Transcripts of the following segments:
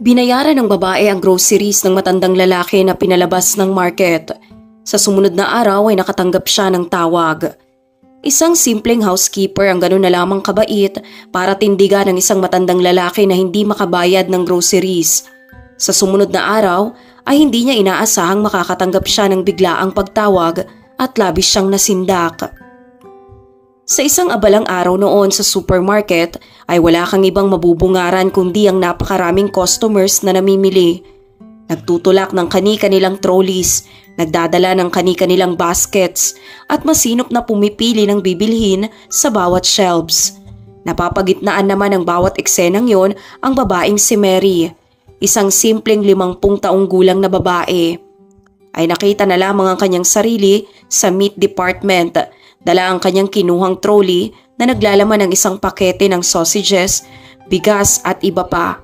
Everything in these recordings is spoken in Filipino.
Binayaran ng babae ang groceries ng matandang lalaki na pinalabas ng market. Sa sumunod na araw ay nakatanggap siya ng tawag. Isang simpleng housekeeper ang gano'n na lamang kabait para tindigan ng isang matandang lalaki na hindi makabayad ng groceries. Sa sumunod na araw ay hindi niya inaasahang makakatanggap siya ng biglaang pagtawag at labis siyang nasindak. Sa isang abalang araw noon sa supermarket ay wala kang ibang mabubungaran kundi ang napakaraming customers na namimili. Nagtutulak ng kani-kanilang trolleys, nagdadala ng kani-kanilang baskets at masinop na pumipili ng bibilhin sa bawat shelves. Napapagitnaan naman ng bawat eksenang yon ang babaeng si Mary, isang simpleng 50 taong gulang na babae. Ay nakita na lamang ang kanyang sarili sa meat department. Dala ang kanyang kinuhang trolley na naglalaman ng isang pakete ng sausages, bigas at iba pa.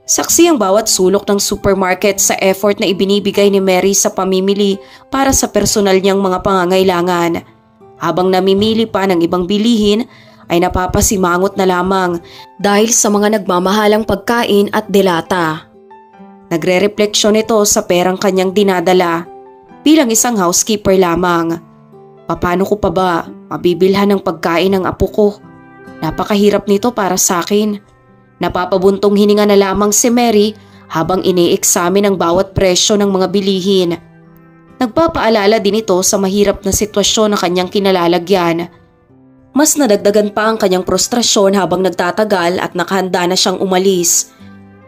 Saksi ang bawat sulok ng supermarket sa effort na ibinibigay ni Mary sa pamimili para sa personal niyang mga pangangailangan. Habang namimili pa ng ibang bilihin ay napapasimangot na lamang dahil sa mga nagmamahalang pagkain at delata. Nagre-refleksyon ito sa perang kanyang dinadala bilang isang housekeeper lamang. Paano ko pa ba mabibilhan ng pagkain ng apo ko? Napakahirap nito para sa akin. Napapabuntong hininga na lamang si Mary habang ini-examine ang bawat presyo ng mga bilihin. Nagpapaalala din ito sa mahirap na sitwasyon na kanyang kinalalagyan. Mas nadagdagan pa ang kanyang frustrasyon habang nagtatagal at nakahanda na siyang umalis.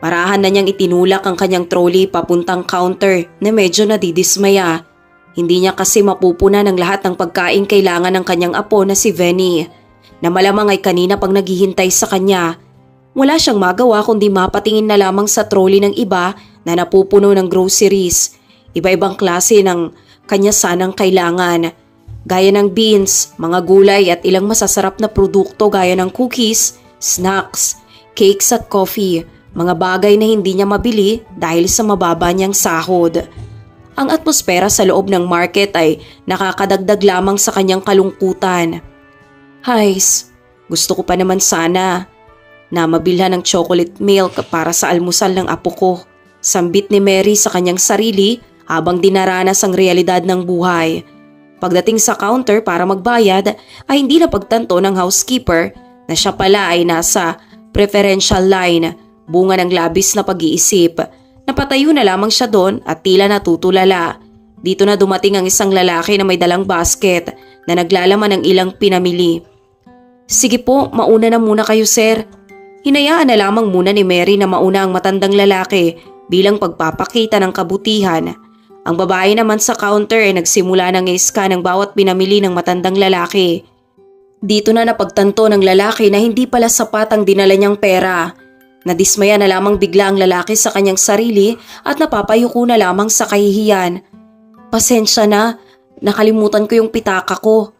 Marahan na niyang itinulak ang kanyang trolley papuntang counter na medyo nadidismaya. Hindi niya kasi mapupuna ng lahat ng pagkain kailangan ng kanyang apo na si Venny, na malamang ay kanina pang naghihintay sa kanya. Wala siyang magawa kundi mapatingin na lamang sa trolley ng iba na napupuno ng groceries. Iba-ibang klase ng kanya sanang kailangan. Gaya ng beans, mga gulay at ilang masasarap na produkto gaya ng cookies, snacks, cakes at coffee. Mga bagay na hindi niya mabili dahil sa mababa niyang sahod. Ang atmosfera sa loob ng market ay nakakadagdag lamang sa kanyang kalungkutan. Hays, gusto ko pa naman sana na mabilhan ng chocolate milk para sa almusal ng apo ko. Sambit ni Mary sa kanyang sarili habang dinaranas ang realidad ng buhay. Pagdating sa counter para magbayad ay hindi napagtanto ng housekeeper na siya pala ay nasa preferential line, bunga ng labis na pag-iisip. Napatayo na lamang siya doon at tila natutulala. Dito na dumating ang isang lalaki na may dalang basket na naglalaman ng ilang pinamili. Sige po, mauna na muna kayo sir. Hinayaan na lamang muna ni Mary na mauna ang matandang lalaki bilang pagpapakita ng kabutihan. Ang babae naman sa counter ay nagsimula ng i-scan ng bawat pinamili ng matandang lalaki. Dito na napagtanto ng lalaki na hindi pala sapat ang dinala niyang pera. Nadismaya na lamang bigla ang lalaki sa kanyang sarili at napapayuko na lamang sa kahihiyan. Pasensya na, nakalimutan ko yung pitaka ko.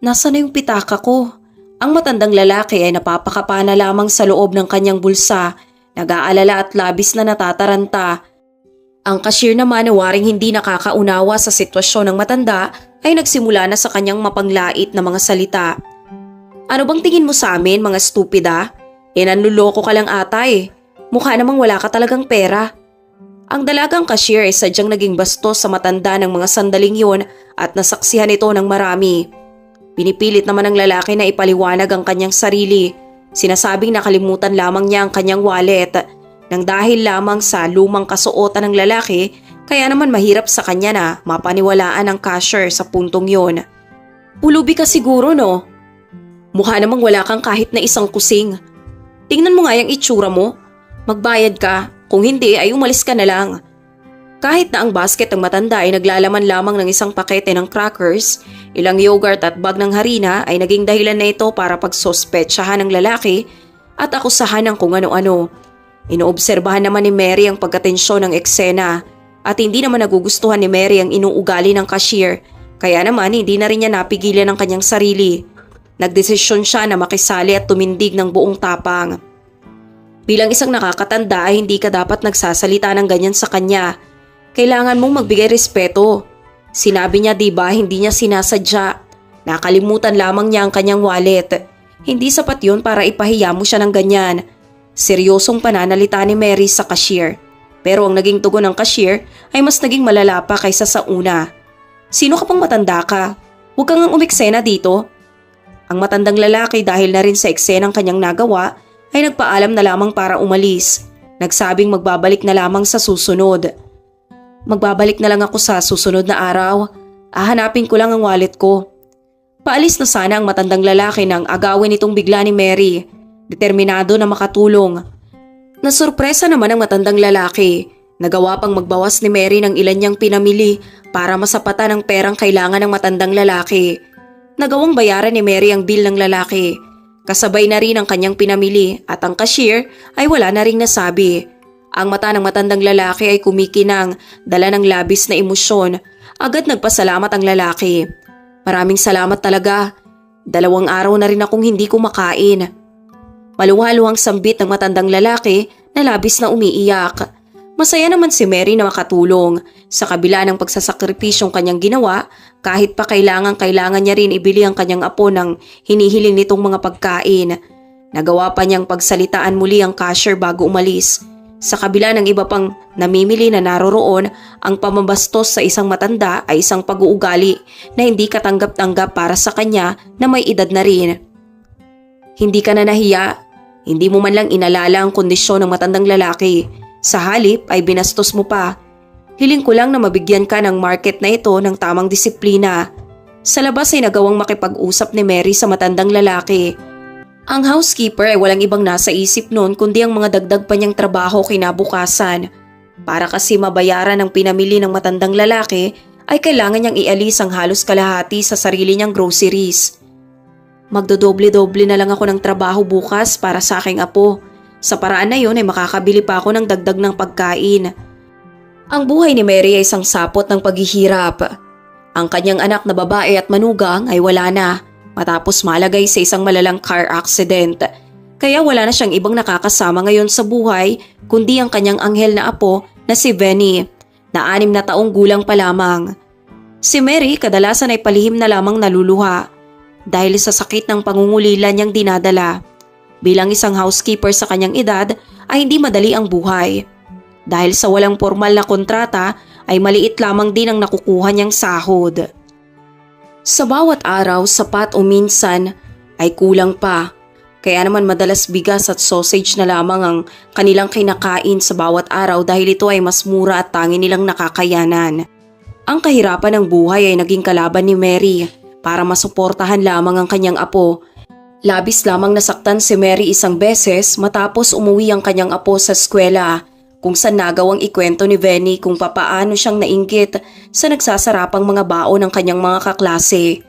Nasaan na yung pitaka ko? Ang matandang lalaki ay napapakapa na lamang sa loob ng kanyang bulsa, nag-aalala at labis na natataranta. Ang cashier naman na waring hindi nakakaunawa sa sitwasyon ng matanda ay nagsimula na sa kanyang mapanglait na mga salita. Ano bang tingin mo sa amin mga stupida? Nanluloko ka lang ata eh. Mukha namang wala ka talagang pera. Ang dalagang cashier ay sadyang naging bastos sa matanda ng mga sandaling yun at nasaksihan ito ng marami. Pinipilit naman ng lalaki na ipaliwanag ang kanyang sarili. Sinasabing nakalimutan lamang niya ang kanyang wallet. Nang dahil lamang sa lumang kasuotan ng lalaki, kaya naman mahirap sa kanya na mapaniwalaan ang cashier sa puntong yun. Pulubi ka siguro no? Mukha namang wala kang kahit na isang kusing. Tingnan mo nga yung itsura mo. Magbayad ka, kung hindi ay umalis ka na lang. Kahit na ang basket ng matanda ay naglalaman lamang ng isang pakete ng crackers, ilang yogurt at bag ng harina ay naging dahilan na ito para pagsospetsahan ng lalaki at akusahan ng kung ano-ano. Inoobserbahan naman ni Mary ang pagkatensyon ng eksena at hindi naman nagugustuhan ni Mary ang inuugali ng cashier, kaya naman hindi na rin niya napigilan ang kanyang sarili. Nagdesisyon siya na makisali at tumindig ng buong tapang. Bilang isang nakakatanda ay hindi ka dapat nagsasalita ng ganyan sa kanya. Kailangan mong magbigay respeto. Sinabi niya diba hindi niya sinasadya. Nakalimutan lamang niya ang kanyang wallet. Hindi sapat yun para ipahiya mo siya ng ganyan. Seryosong pananalita ni Mary sa cashier. Pero ang naging tugon ng cashier ay mas naging malala pa kaysa sa una. Sino ka pang matanda ka? Huwag kang umiksena dito. Ang matandang lalaki dahil na rin sa eksenang kanyang nagawa ay nagpaalam na lamang para umalis. Nagsabing magbabalik na lamang sa susunod. Magbabalik na lang ako sa susunod na araw. Hahanapin ko lang ang wallet ko. Paalis na sana ang matandang lalaki nang agawin itong bigla ni Mary. Determinado na makatulong. Nasurpresa naman ang matandang lalaki. Nagawa pang magbawas ni Mary ng ilan niyang pinamili para masapatan ang perang kailangan ng matandang lalaki. Nagawang bayaran ni Mary ang bill ng lalaki. Kasabay na rin ang kanyang pinamili at ang cashier ay wala na ring nasabi. Ang mata ng matandang lalaki ay kumikinang, dala ng labis na emosyon. Agad nagpasalamat ang lalaki. Maraming salamat talaga. 2 araw na rin akong hindi kumakain. Maluhaluhang sambit ng matandang lalaki na labis na umiiyak. Masaya naman si Mary na makatulong. Sa kabila ng pagsasakripisyong kanyang ginawa, kahit pa kailangan niya rin ibili ang kanyang apo ng hinihiling nitong mga pagkain. Nagawa pa niyang pagsalitaan muli ang cashier bago umalis. Sa kabila ng iba pang namimili na naroroon, ang pamabastos sa isang matanda ay isang pag-uugali na hindi katanggap-tanggap para sa kanya na may edad na rin. Hindi ka na nahiya. Hindi mo man lang inalala ang kondisyon ng matandang lalaki. Sa halip ay binastos mo pa. Hiling ko lang na mabigyan ka ng market na ito ng tamang disiplina. Sa labas ay nagawang makipag-usap ni Mary sa matandang lalaki. Ang housekeeper ay walang ibang nasa isip noon kundi ang mga dagdag pa niyang trabaho kinabukasan. Para kasi mabayaran ang pinamili ng matandang lalaki ay kailangan niyang ialis ang halos kalahati sa sarili niyang groceries. Magdodoble-doble na lang ako ng trabaho bukas para sa aking apo. Sa paraan na yun ay makakabili pa ako ng dagdag ng pagkain. Ang buhay ni Mary ay isang sapot ng paghihirap. Ang kanyang anak na babae at manugang ay wala na matapos malagay sa isang malalang car accident. Kaya wala na siyang ibang nakakasama ngayon sa buhay kundi ang kanyang anghel na apo na si Benny na 6 na taong gulang pa lamang. Si Mary kadalasan ay palihim na lamang naluluha dahil sa sakit ng pangungulila niyang dinadala. Bilang isang housekeeper sa kanyang edad ay hindi madali ang buhay. Dahil sa walang formal na kontrata ay maliit lamang din ang nakukuha niyang sahod. Sa bawat araw sapat o minsan ay kulang pa. Kaya naman madalas bigas at sausage na lamang ang kanilang kinakain sa bawat araw dahil ito ay mas mura at tangi nilang nakakayanan. Ang kahirapan ng buhay ay naging kalaban ni Mary para masuportahan lamang ang kanyang apo. Labis lamang nasaktan si Mary isang beses matapos umuwi ang kanyang apo sa eskwela kung saan nagawang ikwento ni Benny kung papaano siyang nainggit sa nagsasarapang mga baon ng kanyang mga kaklase.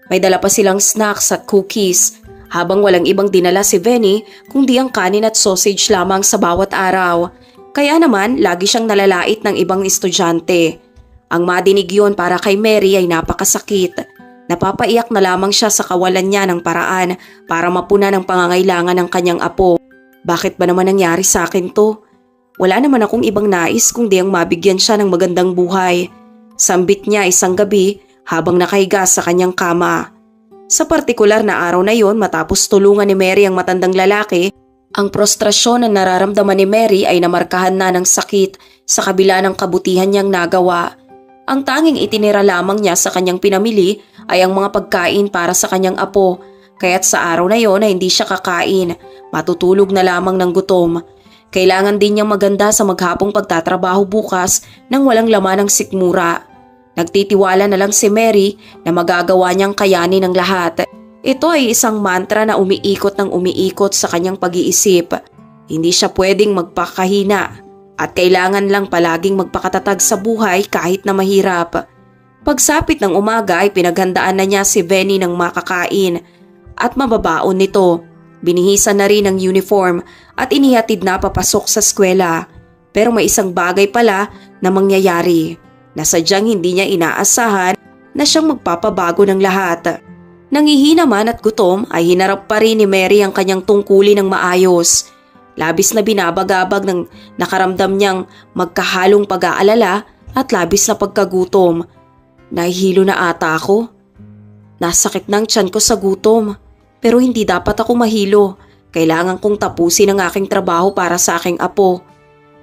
May dala pa silang snacks at cookies habang walang ibang dinala si Benny kundi ang kanin at sausage lamang sa bawat araw. Kaya naman lagi siyang nalalait ng ibang estudyante. Ang madinig yun para kay Mary ay napakasakit. Napapaiyak na lamang siya sa kawalan niya ng paraan para mapunan ang pangangailangan ng kanyang apo. Bakit ba naman nangyari sa akin to? Wala naman akong ibang nais kundi ang mabigyan siya ng magandang buhay. Sambit niya isang gabi habang nakahiga sa kanyang kama. Sa partikular na araw na yon matapos tulungan ni Mary ang matandang lalaki, ang prostrasyon na nararamdaman ni Mary ay namarkahan na ng sakit sa kabila ng kabutihan niyang nagawa. Ang tanging itinira lamang niya sa kanyang pinamili ay ang mga pagkain para sa kanyang apo, kaya't sa araw na yon ay hindi siya kakain, matutulog na lamang ng gutom. Kailangan din niyang maganda sa maghapong pagtatrabaho bukas nang walang laman ng sikmura. Nagtitiwala na lang si Mary na magagawa niyang kayanin ang lahat. Ito ay isang mantra na umiikot ng umiikot sa kanyang pag-iisip. Hindi siya pwedeng magpakahina at kailangan lang palaging magpakatatag sa buhay kahit na mahirap. Pagsapit ng umaga ay pinaghandaan na niya si Benny ng makakain at mababaon nito. Binihisan na rin ang uniform at inihatid na papasok sa eskwela. Pero may isang bagay pala na mangyayari na sadyang hindi niya inaasahan na siyang magpapabago ng lahat. Nangihina man at gutom ay hinarap pa rin ni Mary ang kanyang tungkulin ng maayos. Labis na binabagabag ng nakaramdam niyang magkahalong pag-aalala at labis na pagkagutom. Nahihilo na ata ako. Nasakit ng tiyan ko sa gutom. Pero hindi dapat ako mahilo. Kailangan kong tapusin ang aking trabaho para sa aking apo.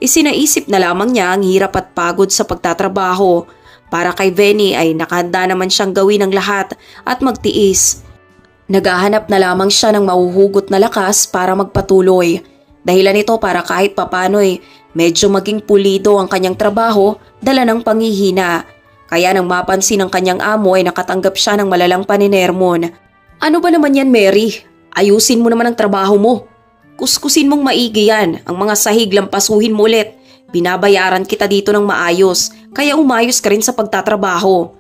Isinaisip na lamang niya ang hirap at pagod sa pagtatrabaho. Para kay Venny ay nakahanda naman siyang gawin ang lahat at magtiis. Naghahanap na lamang siya ng mahuhugot na lakas para magpatuloy. Dahilan ito para kahit papano medyo maging pulido ang kanyang trabaho dala ng panghihina. Kaya nang mapansin ng kanyang amo ay nakatanggap siya ng malalang paninermon. Ano ba naman yan, Mary? Ayusin mo naman ang trabaho mo. Kuskusin mong maigi yan, ang mga sahig lampasuhin mo ulit. Binabayaran kita dito ng maayos, kaya umayos ka rin sa pagtatrabaho.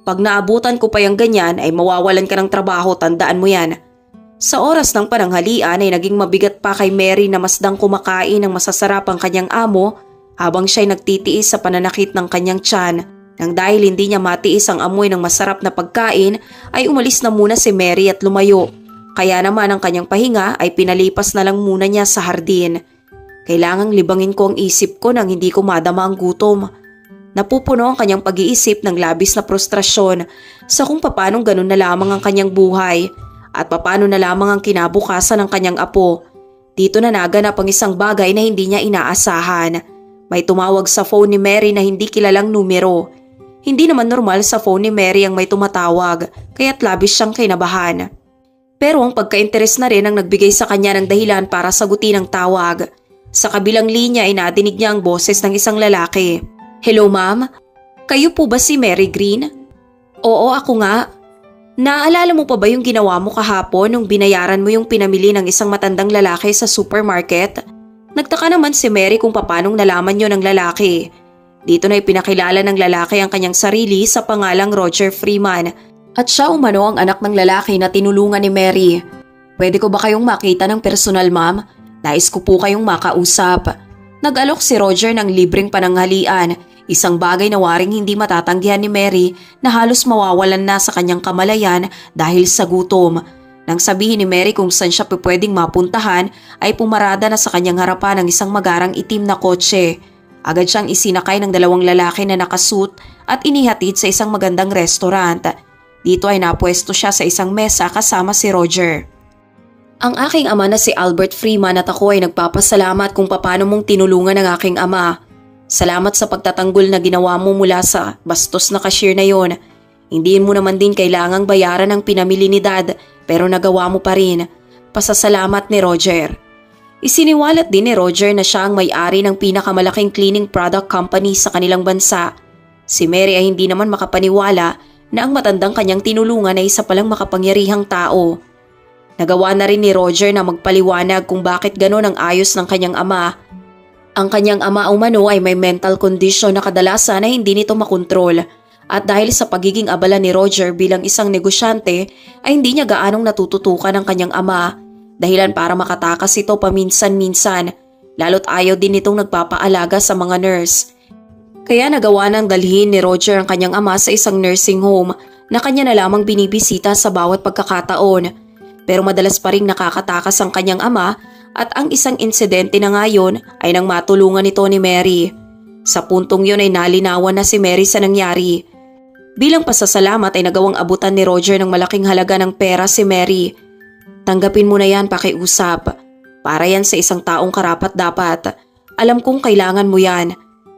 Pag naabutan ko pa yung ganyan ay mawawalan ka ng trabaho, tandaan mo yan. Sa oras ng pananghalian ay naging mabigat pa kay Mary na masdang kumakain ng masasarap ang kanyang amo habang siya'y nagtitiis sa pananakit ng kanyang tiyan. Nang dahil hindi niya matiis ang amoy ng masarap na pagkain ay umalis na muna si Mary at lumayo. Kaya naman ang kanyang pahinga ay pinalipas na lang muna niya sa hardin. Kailangang libangin ko ang isip ko nang hindi ko madama ang gutom. Napupuno ang kanyang pag-iisip ng labis na frustrasyon sa kung papanong ganun na lamang ang kanyang buhay at papano na lamang ang kinabukasan ng kanyang apo. Dito na naganap ang isang bagay na hindi niya inaasahan. May tumawag sa phone ni Mary na hindi kilalang numero. Hindi naman normal sa phone ni Mary ang may tumatawag kaya't labis siyang kinabahan. Pero ang pagka-interes na rin ang nagbigay sa kanya ng dahilan para sagutin ang tawag. Sa kabilang linya ay nadinig niya ang boses ng isang lalaki. Hello ma'am, kayo po ba si Mary Green? Oo, ako nga. Naalala mo pa ba yung ginawa mo kahapon nung binayaran mo yung pinamili ng isang matandang lalaki sa supermarket? Nagtaka naman si Mary kung papanong nalaman yon ng lalaki. Dito na ipinakilala ng lalaki ang kanyang sarili sa pangalang Roger Freeman at siya umano ang anak ng lalaki na tinulungan ni Mary. Pwede ko ba kayong makita ng personal ma'am? Nais ko po kayong makausap. Nag-alok si Roger ng libreng pananghalian, isang bagay na waring hindi matatanggihan ni Mary na halos mawawalan na sa kanyang kamalayan dahil sa gutom. Nang sabihin ni Mary kung saan siya pwedeng mapuntahan ay pumarada na sa kanyang harapan ang isang magarang itim na kotse. Agad siyang isinakay ng dalawang lalaki na nakasuit at inihatid sa isang magandang restaurant. Dito ay napwesto siya sa isang mesa kasama si Roger. Ang aking ama na si Albert Freeman at ako ay nagpapasalamat kung paano mong tinulungan ang aking ama. Salamat sa pagtatanggol na ginawa mo mula sa bastos na cashier na yon. Hindi mo naman din kailangang bayaran ang pinamili ni Dad pero nagawa mo pa rin. Pasasalamat ni Roger. Isiniwalat din ni Roger na siya ang may-ari ng pinakamalaking cleaning product company sa kanilang bansa. Si Mary ay hindi naman makapaniwala na ang matandang kanyang tinulungan ay isa palang makapangyarihang tao. Nagawa na rin ni Roger na magpaliwanag kung bakit ganon ang ayos ng kanyang ama. Ang kanyang ama umano ay may mental condition na kadalasan na hindi nito makontrol at dahil sa pagiging abala ni Roger bilang isang negosyante ay hindi niya gaanong natututukan ang kanyang ama dahilan para makatakas ito paminsan-minsan lalo't ayaw din nitong nagpapaalaga sa mga nurse. Kaya nagawa nang dalhin ni Roger ang kanyang ama sa isang nursing home na kanya na lamang binibisita sa bawat pagkakataon. Pero madalas pa ring nakakatakas ang kanyang ama at ang isang insidente na ngayon ay nang matulungan nito ni Mary. Sa puntong yun ay nalinawan na si Mary sa nangyari. Bilang pasasalamat ay nagawang abutan ni Roger ng malaking halaga ng pera si Mary. Tanggapin mo na yan pakiusap. Para yan sa isang taong karapat-dapat. Alam kong kailangan mo yan.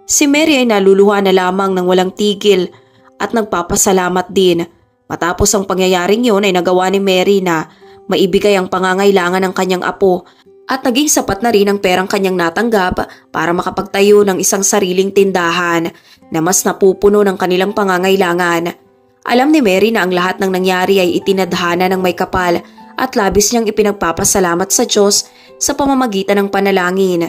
Si Mary ay naluluha na lamang ng walang tigil at nagpapasalamat din. Matapos ang pangyayaring yun ay nagawa ni Mary na maibigay ang pangangailangan ng kanyang apo at naging sapat na rin ang perang kanyang natanggap para makapagtayo ng isang sariling tindahan na mas napupuno ng kanilang pangangailangan. Alam ni Mary na ang lahat ng nangyari ay itinadhana ng may kapal at labis niyang ipinagpapasalamat sa Diyos sa pamamagitan ng panalangin.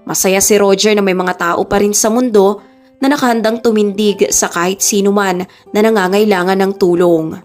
Masaya si Roger na may mga tao pa rin sa mundo na nakahandang tumindig sa kahit sino man na nangangailangan ng tulong.